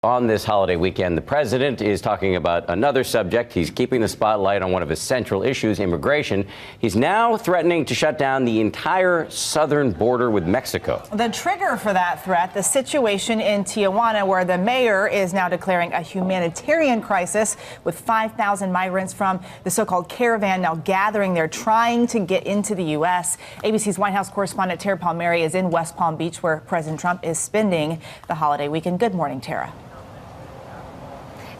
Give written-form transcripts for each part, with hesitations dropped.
on this holiday weekend, the president is talking about another subject. He's keeping the spotlight on one of his central issues, immigration. He's now threatening to shut down the entire southern border with Mexico. The trigger for that threat, the situation in Tijuana, where the mayor is now declaring a humanitarian crisis with 5,000 migrants from the so-called caravan now gathering there, trying to get into the U.S. ABC's White House correspondent Tara Palmieri is in West Palm Beach, where President Trump is spending the holiday weekend. Good morning, Tara.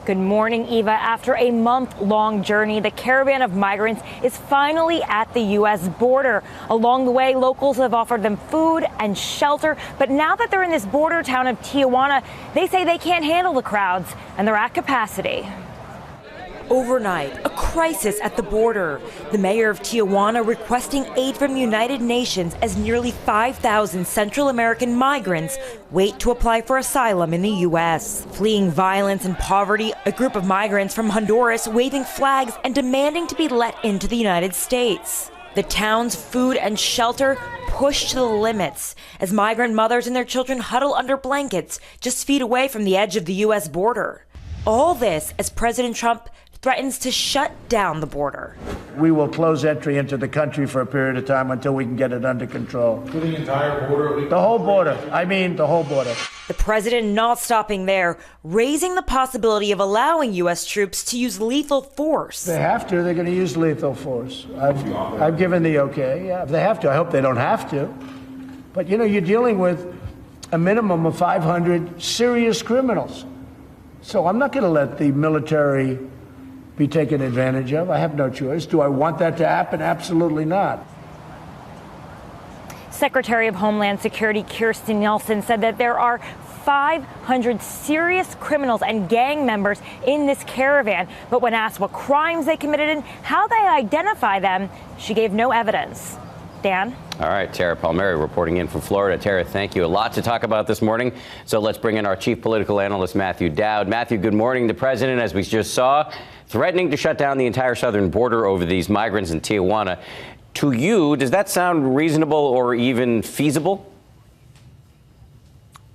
Good morning, Eva. After a month-long journey, the caravan of migrants is finally at the U.S. border. Along the way, locals have offered them food and shelter. But now that they're in this border town of Tijuana, they say they can't handle the crowds and they're at capacity. Overnight, a crisis at the border. The mayor of Tijuana requesting aid from the United Nations as nearly 5,000 Central American migrants wait to apply for asylum in the U.S. Fleeing violence and poverty, a group of migrants from Honduras waving flags and demanding to be let into the United States. The town's food and shelter pushed to the limits as migrant mothers and their children huddle under blankets just feet away from the edge of the U.S. border. All this as President Trump threatens to shut down the border. We will close entry into the country for a period of time until we can get it under control. The entire border? The whole border. I mean, the whole border. The president not stopping there, raising the possibility of allowing U.S. troops to use lethal force. If they have to, they're going to use lethal force. I've given the okay. Yeah, if they have to. I hope they don't have to. But, you know, you're dealing with a minimum of 500 serious criminals. So I'm not going to let the military be taken advantage of. I have no choice. Do I want that to happen? Absolutely not. Secretary of Homeland Security Kirstjen Nielsen said that there are 500 serious criminals and gang members in this caravan. But when asked what crimes they committed and how they identify them, she gave no evidence. Dan? All right, Tara Palmieri reporting in from Florida. Tara, thank you. A lot to talk about this morning. So let's bring in our chief political analyst, Matthew Dowd. Matthew, good morning. The president, as we just saw, threatening to shut down the entire southern border over these migrants in Tijuana. To you, does that sound reasonable or even feasible?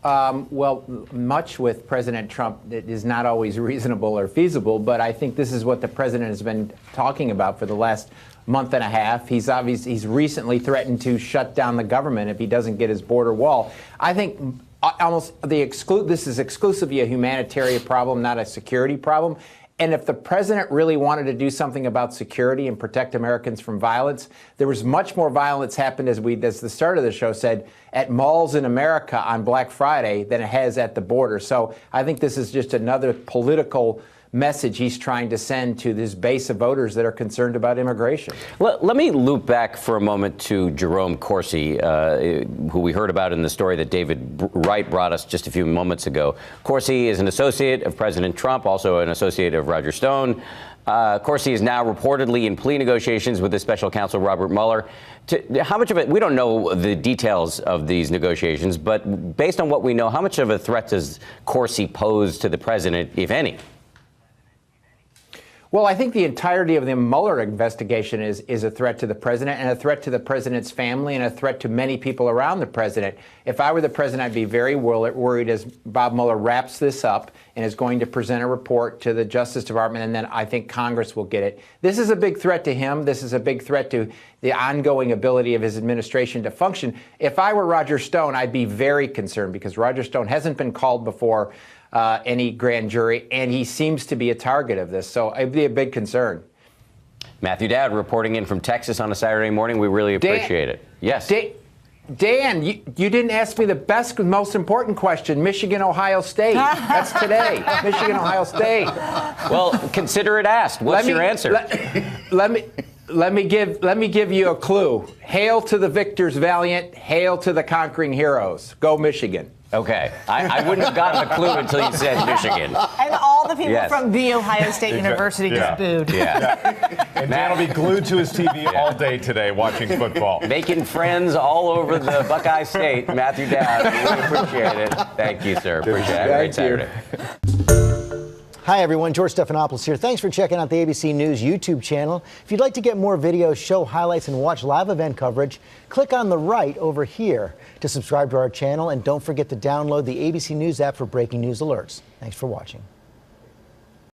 Well, much with President Trump it is not always reasonable or feasible, but I think this is what the president has been talking about for the last month and a half. He's recently threatened to shut down the government if he doesn't get his border wall. I think this is exclusively a humanitarian problem, not a security problem. And if the president really wanted to do something about security and protect Americans from violence, there was much more violence happened, as the start of the show said, at malls in America on Black Friday than it has at the border. So I think this is just another political message he's trying to send to this base of voters that are concerned about immigration. Let me loop back for a moment to Jerome Corsi, who we heard about in the story that David Wright brought us just a few moments ago. Corsi is an associate of President Trump, also an associate of Roger Stone. Corsi is now reportedly in plea negotiations with the special counsel Robert Mueller. How much of it, we don't know the details of these negotiations, but based on what we know, how much of a threat does Corsi pose to the president, if any? Well, I think the entirety of the Mueller investigation is a threat to the president and a threat to the president's family and a threat to many people around the president. If I were the president, I'd be very worried as Bob Mueller wraps this up and is going to present a report to the Justice Department, and then I think Congress will get it. This is a big threat to him. This is a big threat to the ongoing ability of his administration to function. If I were Roger Stone, I'd be very concerned because Roger Stone hasn't been called before any grand jury, and he seems to be a target of this. So it'd be a big concern. Matthew Dowd reporting in from Texas on a Saturday morning. We really appreciate it. Yes. Dan, you didn't ask me the most important question. Michigan, Ohio State. That's today. Michigan, Ohio State. Well, consider it asked. What's your answer? Let me give you a clue. Hail to the victors valiant. Hail to the conquering heroes. Go Michigan. Okay. I wouldn't have gotten a clue until you said Michigan. And all the people from The Ohio State University just booed. Yeah. And Dan will be glued to his TV all day today watching football. Making friends all over the Buckeye State. Matthew Dowd, we appreciate it. Thank you, sir. Appreciate it. Have a great Saturday. Hi, everyone. George Stephanopoulos here. Thanks for checking out the ABC News YouTube channel. If you'd like to get more videos, show highlights, and watch live event coverage, click on the right over here to subscribe to our channel. And don't forget to download the ABC News app for breaking news alerts. Thanks for watching.